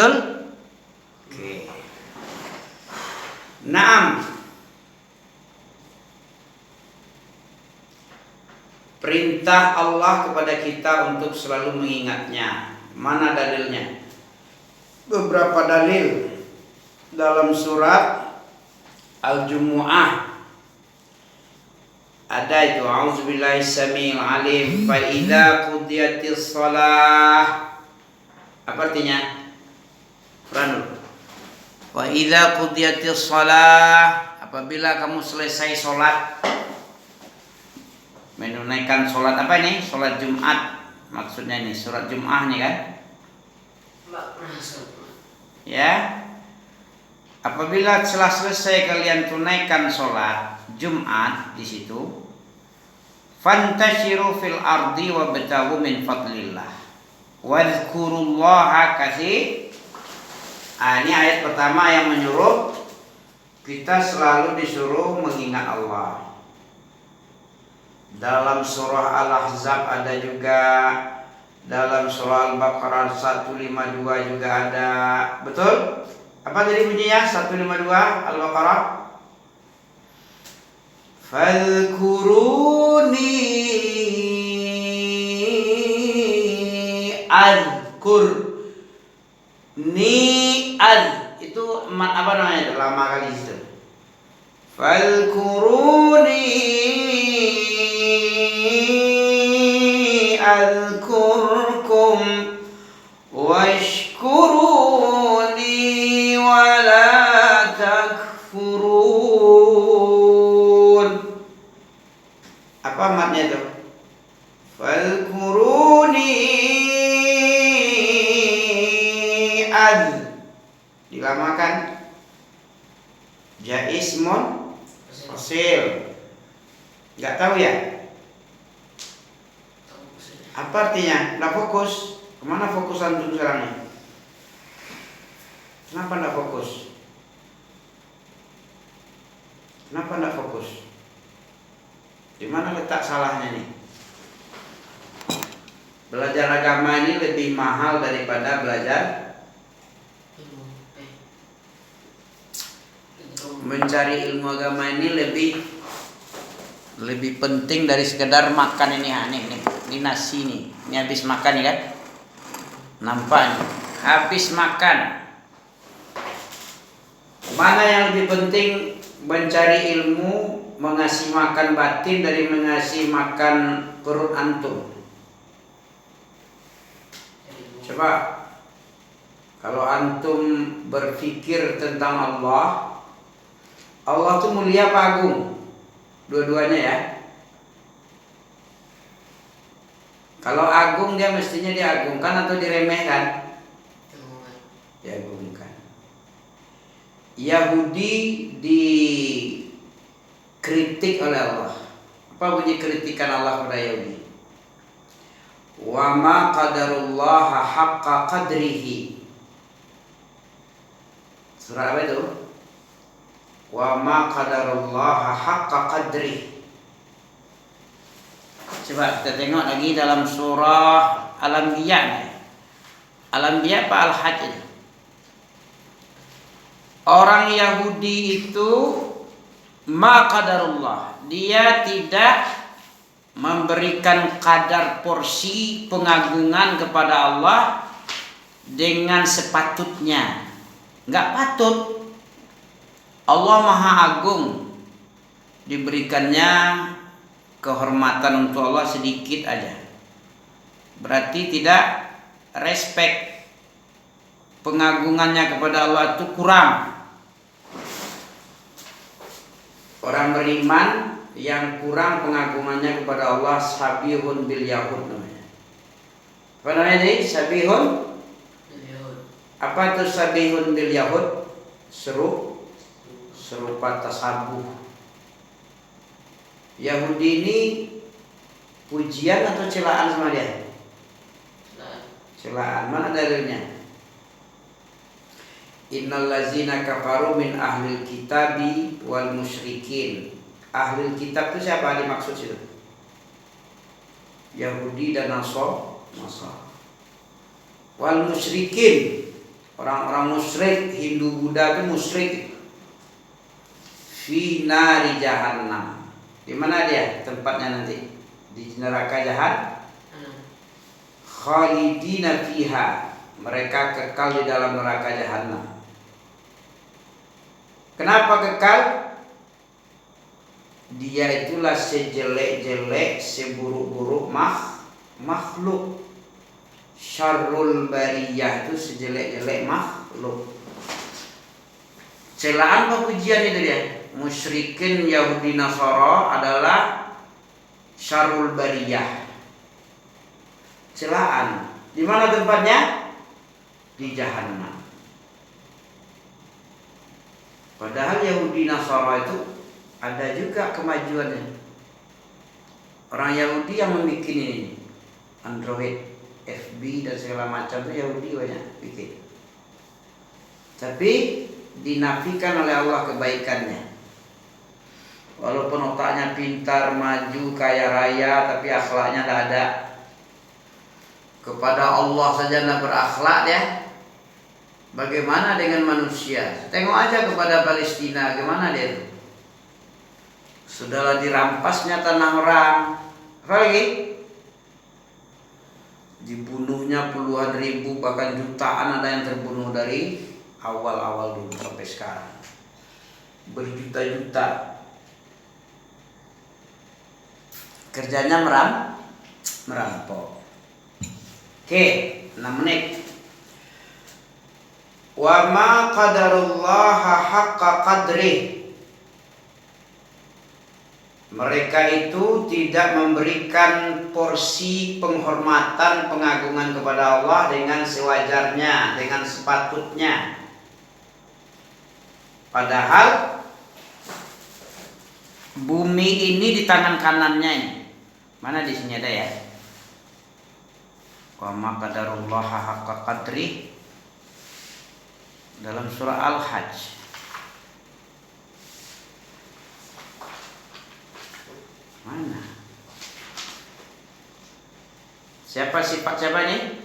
Betul? Oke. Naam. Perintah Allah kepada kita untuk selalu mengingatnya. Mana dalilnya? Beberapa dalil dalam surat Al-Jumu'ah. Ada itu, a'udzubillahi samiil alim, fa idza qudiyatis shalah. Apa artinya? Quran. Wa idza qudiyatis shalah, apabila kamu selesai sholat, menunaikan sholat apa ini? Sholat Jumat maksudnya ini, surat Jum'ah nih kan? Ya. Apabila telah selesai kalian tunaikan sholat Jumat di situ, fantashiru fil ardi wabtaghu min fadlillah wadhkurullaha katsir. Ini ayat pertama yang menyuruh kita selalu disuruh mengingat Allah. Dalam surah Al-Ahzab ada juga, dalam surah Al-Baqarah 152 juga ada. Betul? Apa tadi bunyinya? 152 Al-Baqarah. Fadhkuruni adkur. Itu apa namanya itu? Lama kali itu. Fadhkuruni adkurkum washkuruni wala takfurun. Apa maknanya itu? Fadhkuruni dilamakan jaismun fasil. Enggak tahu ya? Apa artinya? Nggak fokus. Kemana fokus antum sekarang nih? Kenapa nggak fokus? Kenapa nggak fokus? Di mana letak salahnya nih? Belajar agama ini lebih mahal daripada belajar mencari ilmu agama ini lebih penting dari sekedar makan ini. Ini nasi nih. Ini habis makan ya kan? Nampak nih. Habis makan. Mana yang lebih penting, mencari ilmu, mengasih makan batin dari mengasih makan perut antum? Coba kalau antum berpikir tentang Allah itu mulia apa agung? Dua-duanya ya. Kalau agung dia mestinya diagungkan atau diremehkan? Diagungkan. Yahudi dikritik oleh Allah. Apa bunyi kritikan Allah kepada Yahudi? Wa ma qadarullaha haqqa qadrihi. Surah apa itu? Wa ma qadarullaha haqqa qadrihi. Coba kita tengok lagi dalam surah Al-Anbiya. Al-Anbiya apa Al-Hajj? Orang Yahudi itu ma qadarullah, dia tidak memberikan kadar porsi pengagungan kepada Allah dengan sepatutnya. Enggak patut. Allah Maha Agung, diberikannya kehormatan untuk Allah sedikit aja. Berarti tidak respect, pengagungannya kepada Allah itu kurang. Orang beriman yang kurang pengagungannya kepada Allah sabihun bil yahud namanya. Apa namanya ini? Sabihun bil yahud. Apa itu sabihun bil yahud? Serupa tasabuh. Yahudi ini pujian atau celaan sama dia? Celaan. Mana dalilnya? Innal ladzina kafaru min ahlil kitabi wal musyrikin. Ahlul kitab itu siapa dimaksud itu? Yahudi dan Nasara. Wal musyrikin, Orang-orang musyrik, Hindu Buddha itu musyrik. Fi nari jahannam. Di mana dia tempatnya nanti? Di neraka jahat. Khalidina fiha. Mereka kekal di dalam neraka jahannam. Kenapa kekal? Dia itulah sejelek-jelek, seburuk-buruk makhluk. Syarrul bariyah itu sejelek-jelek makhluk. Celaan apa pujian itu dia? Musyrikin Yahudi Nasara adalah syarrul bariyah. Celaan. Di mana tempatnya? Di jahannam. Padahal Yahudi Nasara itu ada juga kemajuannya. Orang Yahudi yang membuat ini Android, FB dan segala macam itu Yahudi banyak bikin. Tapi dinafikan oleh Allah kebaikannya. Walaupun otaknya pintar, maju, kaya raya, tapi akhlaknya tidak ada. Kepada Allah saja tidak berakhlak ya. Bagaimana dengan manusia? Tengok aja kepada Palestina, gimana dia itu? Sudahlah dirampasnya tanah orang. Apa lagi? Dibunuhnya puluhan ribu bahkan jutaan ada yang terbunuh dari awal-awal dulu sampai sekarang. Berjuta-juta. Kerjanya merampok. Oke, 6 menit. Wa ma qadarullaha haqqa qadrih. Mereka itu tidak memberikan porsi penghormatan, pengagungan kepada Allah dengan sewajarnya, dengan sepatutnya. Padahal bumi ini di tangan kanannya ini. Mana di sini ada ya? Wa ma qadarullaha haqqa qadrih dalam surah Al-Hajj. Mana? Siapa sifat siapa nih?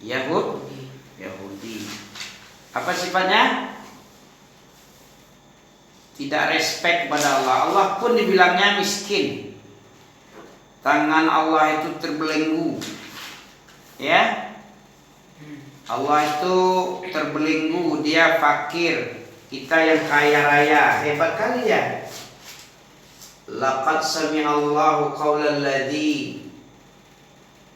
Yahudi. Apa sifatnya? Tidak respect kepada Allah. Allah pun dibilangnya miskin. Tangan Allah itu terbelenggu. Ya? Allah itu terbelenggu, dia fakir. Kita yang kaya raya. Hebat kali ya. Laqad sami'allahu qawlal ladzi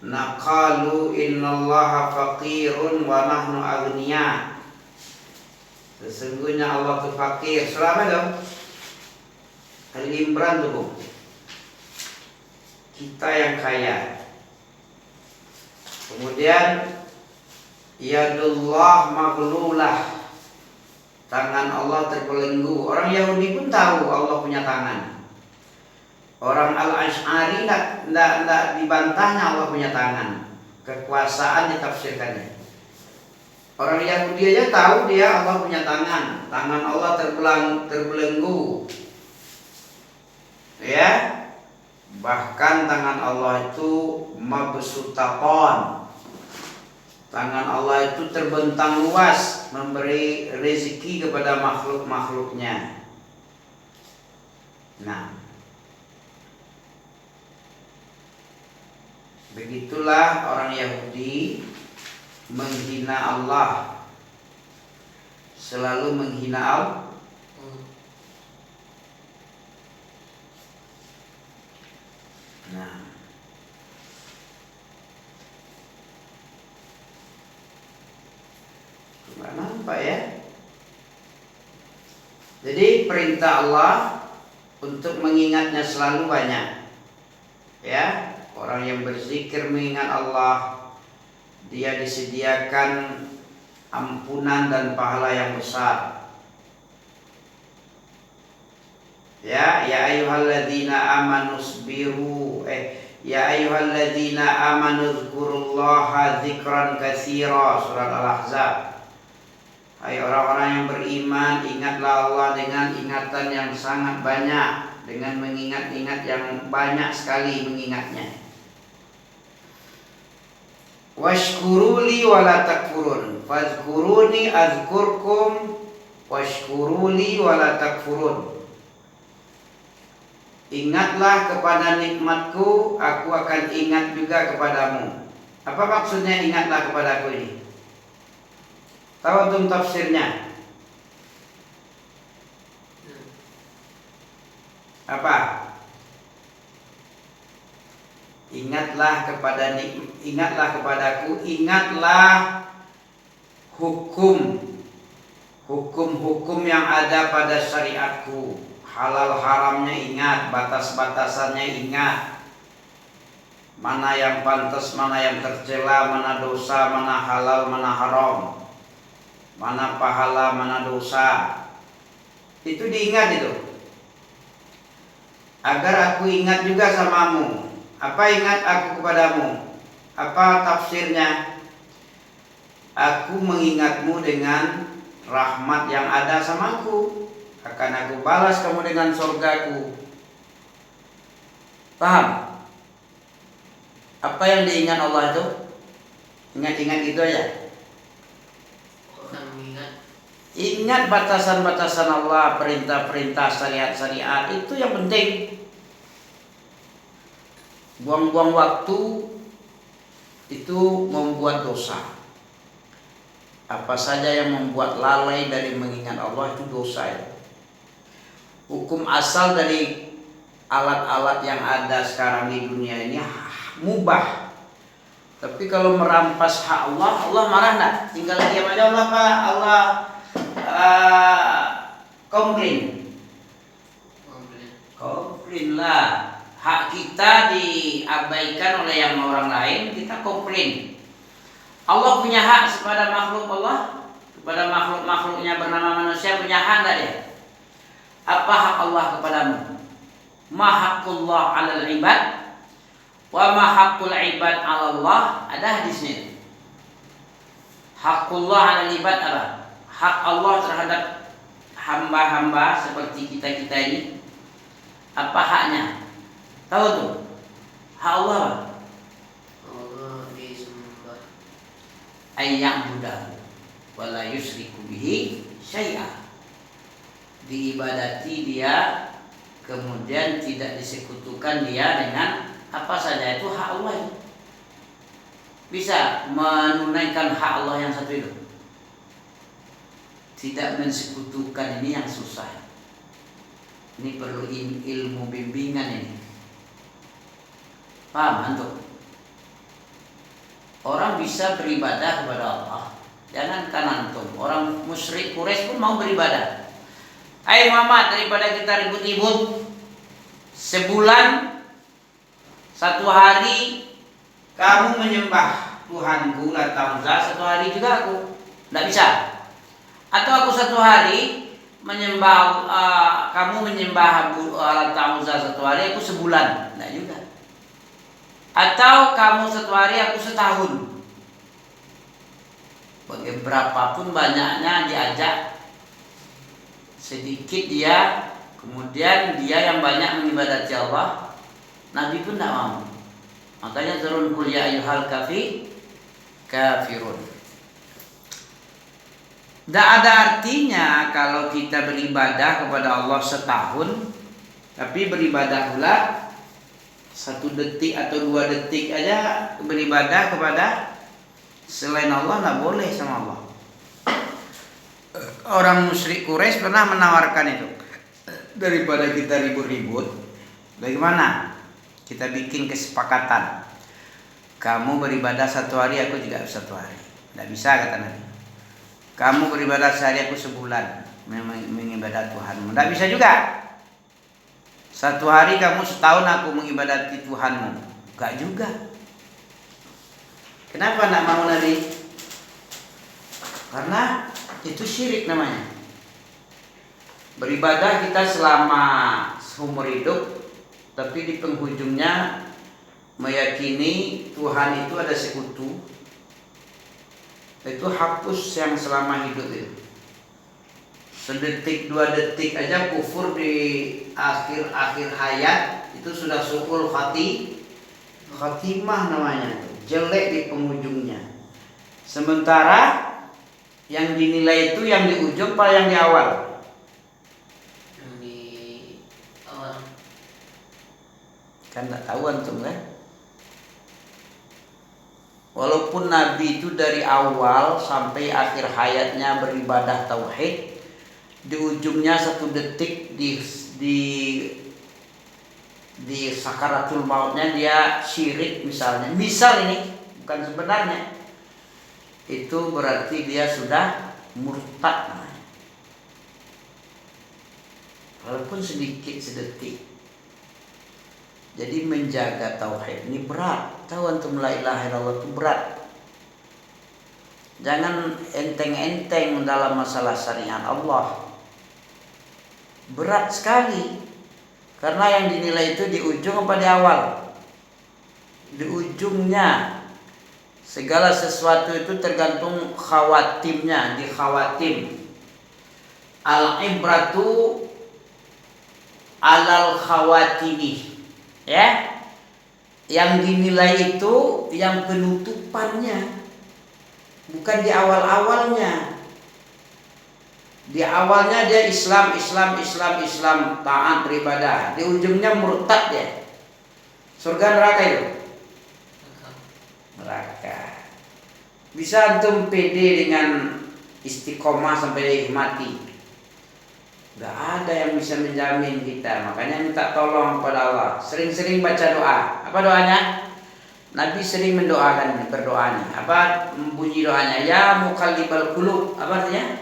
naqalu innallaha faqirun wa nahnu aghnia. Sesungguhnya Allah itu fakir. Selama dong. Al-Imran tuh. Kita yang kaya. Kemudian yadullah maghlulah. Tangan Allah terbelenggu. Orang Yahudi pun tahu Allah punya tangan. Orang Al-Asy'ari tidak dibantahnya Allah punya tangan. Kekuasaan ditafsirkannya. Orang Yahudi aja tahu dia Allah punya tangan. Tangan Allah terbelenggu. Ya. Bahkan tangan Allah itu mabsutaqon. Tangan Allah itu terbentang luas, memberi rezeki kepada makhluk-makhluknya. Nah, begitulah orang Yahudi menghina Allah, selalu menghina Allah. Nah, nggak nampak ya. Jadi perintah Allah untuk mengingatnya selalu banyak. Ya, orang yang berzikir mengingat Allah, dia disediakan ampunan dan pahala yang besar. Ya ayyuhalladzina amanu sabiru ya ayyuhalladzina amanu dzkurullaha dzikran katsira, surat Al-Ahzab. Hai orang-orang yang beriman, ingatlah Allah dengan ingatan yang sangat banyak, dengan mengingat-ingat yang banyak sekali mengingatnya. Washkuruli wala takfurun. Fazkuruni azkurkum washkuruli wala takfurun. Ingatlah kepada nikmatku, aku akan ingat juga kepadamu. Apa maksudnya ingatlah kepadaku ini? Tahu antum tafsirnya? Apa? Ingatlah kepadaku, ingatlah hukum yang ada pada syariatku. Halal haramnya ingat, batas-batasannya ingat. Mana yang pantas, mana yang tercela, mana dosa, mana halal, mana haram. Mana pahala, mana dosa. Itu diingat itu. Agar aku ingat juga samamu. Apa ingat aku kepadamu? Apa tafsirnya? Aku mengingatmu dengan rahmat yang ada samaku. Akan aku balas kamu dengan surgaku. Paham? Apa yang diingat Allah itu? Ingat-ingat itu aja. Ingat batasan-batasan Allah, perintah-perintah, syariat-syariat, itu yang penting. Buang-buang waktu itu membuat dosa. Apa saja yang membuat lalai dari mengingat Allah itu dosa ya. Hukum asal dari alat-alat yang ada sekarang di dunia ini mubah. Tapi kalau merampas hak Allah, Allah marah enggak? Tinggal diam aja Allah Pak. Allah komplain lah. Hak kita diabaikan oleh yang orang lain, kita komplain. Allah punya hak kepada makhluk Allah, kepada makhluk-makhluknya bernama manusia, punya hak enggak dia? Apa hak Allah kepadamu? Ma haqqullah 'alal ibad wa ma haqqul ibad 'ala Allah. Ada hadisnya. Haqqullah 'alal ibad apa? Hak Allah terhadap hamba-hamba seperti kita-kita ini. Apa haknya? Tahu tuh? Hak Allah apa? Allah disembah. Ayya'budahu wa la yusyriku bihi syai'a. Diibadati dia, kemudian tidak disekutukan dia dengan apa saja, itu hak Allah itu. Bisa menunaikan hak Allah yang satu itu. Tidak mensekutukan ini yang susah. Ini perlu ilmu bimbingan ini. Paham antum? Orang bisa beribadah kepada Allah. Jangankan antum, orang musyrik Quraisy pun mau beribadah. Hai Muhammad, daripada kita ribut-ribut, sebulan, satu hari kamu menyembah Tuhanku Lata Uzza, satu hari juga aku. Tidak bisa. Atau aku satu hari menyembah, kamu menyembah Lata Uzza satu hari, aku sebulan. Tidak juga. Atau kamu satu hari, aku setahun. Berapapun banyaknya diajak, sedikit dia, kemudian dia yang banyak mengibadati Allah, Nabi pun tidak mau. Makanya turun qul ya ayyuhal kafirun. Tidak ada artinya kalau kita beribadah kepada Allah setahun, tapi beribadah pula 1 detik atau 2 detik aja beribadah kepada selain Allah, tidak boleh sama Allah. Orang musyrik Quraisy pernah menawarkan itu. Daripada kita ribut-ribut, bagaimana kita bikin kesepakatan? Kamu beribadah 1 hari, aku juga 1 hari. Tidak bisa, kata Nabi. Kamu beribadah sehari, aku sebulan mengibadah Tuhanmu. Tidak bisa juga. 1 hari kamu setahun, aku mengibadati Tuhanmu. Enggak juga. Kenapa tidak mau Nabi? Karena itu syirik namanya. Beribadah kita selama seumur hidup, tapi di penghujungnya meyakini Tuhan itu ada sekutu. Itu hapus yang selama hidup itu. 1 detik 2 detik aja kufur di akhir hayat, itu sudah su'ul khatimah namanya. jelek di penghujungnya. Sementara yang dinilai itu yang di ujung apa yang di awal? Yang di awal. Kan tak tahu antum kan? Walaupun Nabi itu dari awal sampai akhir hayatnya beribadah tauhid, di ujungnya 1 detik di sakaratul mautnya dia syirik misalnya. Misal ini bukan sebenarnya. Itu berarti dia sudah murtad namanya. Walaupun sedikit sedetik. Jadi menjaga tauhid ini berat. Tahu antum la ilaha illallah itu berat. Jangan enteng-enteng dalam masalah syariat Allah. Berat sekali. Karena yang dinilai itu di ujung apa di awal? Di ujungnya. Segala sesuatu itu tergantung khawatimnya, di khawatim. Al-ibratu alal khawatimi. Ya, yang dinilai itu yang penutupannya, bukan di awal-awalnya. Di awalnya dia Islam, taat beribadah. Di ujungnya murtad ya. Surga neraka itu? Neraka. Bisa antum pede dengan istiqomah sampai mati? Gak ada yang bisa menjamin kita. Makanya minta tolong kepada Allah. Sering-sering baca doa. Apa doanya? Nabi sering mendoakan, berdoa nih. Apa bunyi doanya? Ya muqallibal qulub. Apa artinya?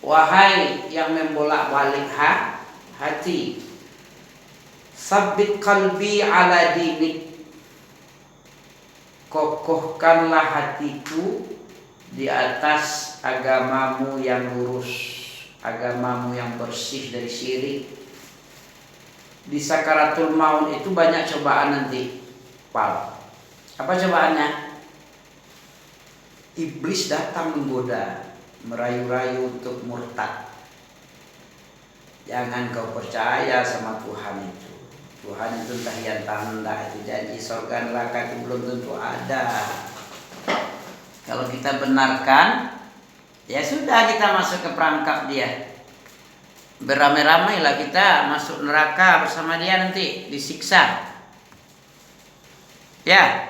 Wahai yang membolak-balik hati, sabbit qalbi ala dinik. Kokohkanlah hatiku di atas agamamu yang lurus, agamamu yang bersih dari syirik. Di sakaratul maut itu banyak cobaan nanti. Pal. Apa cobaannya? Iblis datang menggoda, merayu-rayu untuk murtad. Jangan kau percaya sama Tuhan itu. Tuhan itu tahian tanda, itu janji surga neraka itu belum tentu ada. Kalau kita benarkan, ya sudah kita masuk ke perangkap dia. Beramai-ramai lah kita masuk neraka bersama dia nanti disiksa. Ya,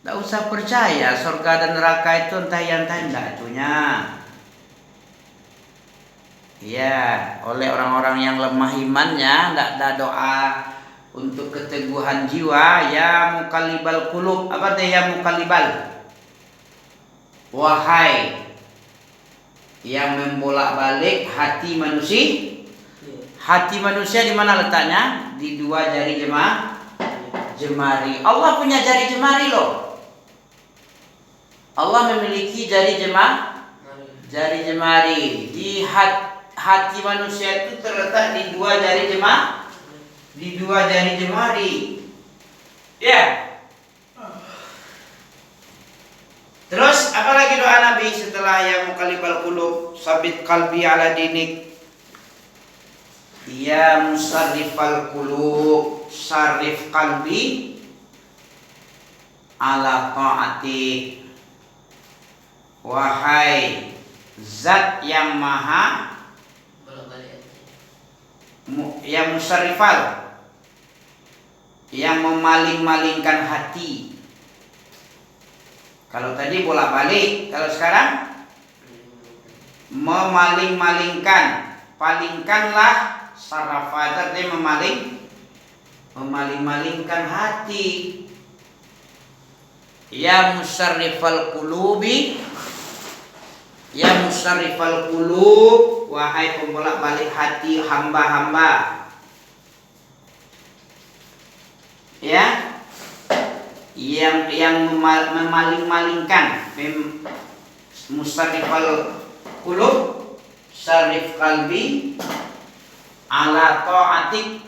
tak usah percaya surga dan neraka itu entah yang tanda itunya. Ya, oleh orang-orang yang lemah imannya, tidak ada doa untuk keteguhan jiwa. Ya muqallibal qulub. Apa itu ya muqallibal? Wahai yang membolak-balik hati manusia. Hati manusia di mana letaknya? Di 2 jari jemari. Allah punya jari jemari loh. Allah memiliki jari jemari. Di hati manusia itu terletak di 2 jari jemari. Ya. Terus apa lagi doa Nabi setelah ya muqallibal qulub, sabit qalbi ala dinik. Ya musarrifal qulub, sarif qalbi ala ta'atik. Wahai zat yang maha yang musarrifal, yang memaling-malingkan hati. Kalau tadi bolak-balik, kalau sekarang memaling-malingkan. Palingkanlah sarafat, artinya memaling-malingkan hati. Ya musarrifal qulubi, ya musarrifal qulub, wahai pembolak-balik hati hamba-hamba. Ya, yang memaling-malingkan, musarrifal qulub, sarif qalbi ala ta'atik.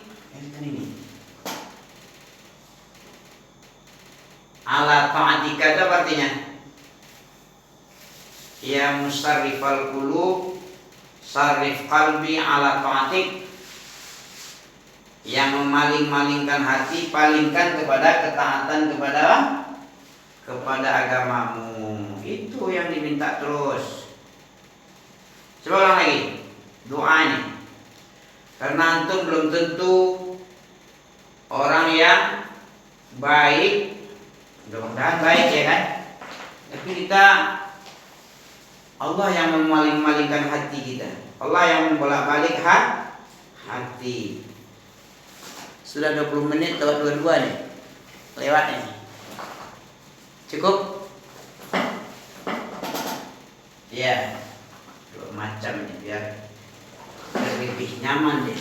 Ala ta'atika itu artinya ya musarrifal qulub, sarif qalbi ala ta'atik, yang memaling-malingkan hati, palingkan kepada ketaatan kepada kepada agamamu. Itu yang diminta terus. Coba ulang lagi doa ini. Karena antum belum tentu orang yang baik, mudah-mudahan baik ya kan. Tapi kita, Allah yang memaling-malingkan hati kita. Allah yang membolak-balik hati. Sudah 20 menit lewat 22 nih. Lewat nih. Cukup? Ya. Dua macam nih biar lebih nyaman deh.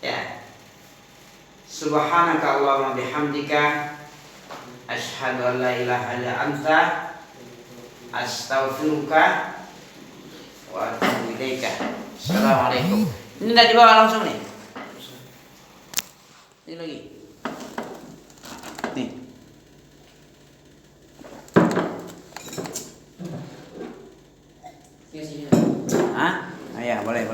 Ya. Subhanaka Allahumma bihamdika asyhadu an la ilaha illa anta astaghfiruka wa atubu ilaika. Assalamualaikum. Ini enggak dibawa langsung nih. Ini lagi. Nih. Ya sini. Hah? Ah, ya, boleh.